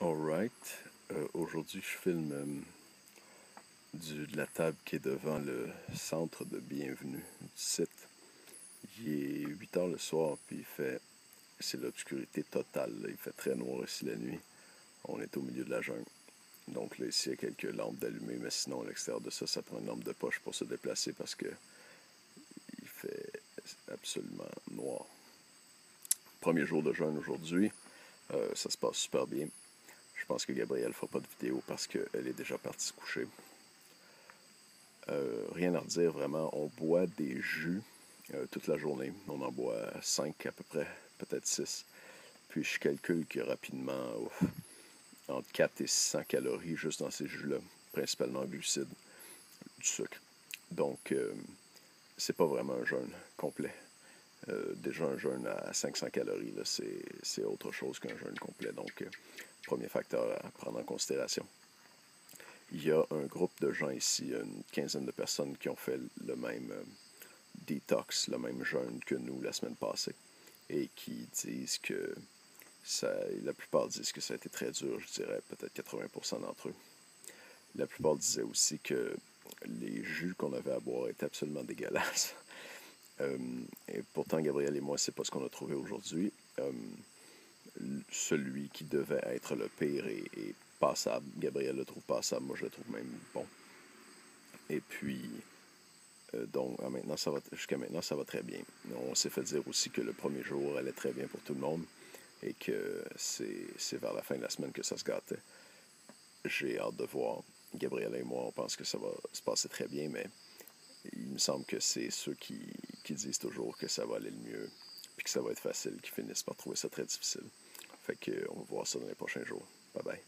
Alright. Aujourd'hui, je filme de la table qui est devant le centre de bienvenue du site. Il est 8 heures le soir, puis c'est l'obscurité totale, là. Il fait très noir ici la nuit. On est au milieu de la jungle. Donc là, ici, il y a quelques lampes d'allumées, mais sinon, à l'extérieur de ça, ça prend une lampe de poche pour se déplacer parce que il fait absolument noir. Premier jour de jeûne aujourd'hui. Ça se passe super bien. Je pense que Gabrielle ne fera pas de vidéo parce qu'elle est déjà partie se coucher. Rien à redire vraiment. On boit des jus toute la journée. On en boit 5 à peu près, peut-être 6. Puis je calcule que rapidement, entre 4 et 600 calories juste dans ces jus-là, principalement glucides, du sucre. Donc, c'est pas vraiment un jeûne complet. Déjà un jeûne à 500 calories, là, c'est autre chose qu'un jeûne complet. Donc, premier facteur à prendre en considération. Il y a un groupe de gens ici, une quinzaine de personnes qui ont fait le même detox, le même jeûne que nous la semaine passée, et qui disent que la plupart disent que ça a été très dur, je dirais peut-être 80% d'entre eux. La plupart disaient aussi que les jus qu'on avait à boire étaient absolument dégueulasses. Et pourtant, Gabriel et moi, c'est pas ce qu'on a trouvé aujourd'hui. Celui qui devait être le pire est passable. Gabriel le trouve passable, moi je le trouve même bon. Et puis, donc, jusqu'à maintenant, ça va très bien. On s'est fait dire aussi que le premier jour allait très bien pour tout le monde et que c'est vers la fin de la semaine que ça se gâtait. J'ai hâte de voir. Gabriel et moi, on pense que ça va se passer très bien, mais il me semble que c'est ceux qui disent toujours que ça va aller le mieux puis que ça va être facile qui finissent par trouver ça très difficile. Fait qu'on va voir ça dans les prochains jours. Bye bye.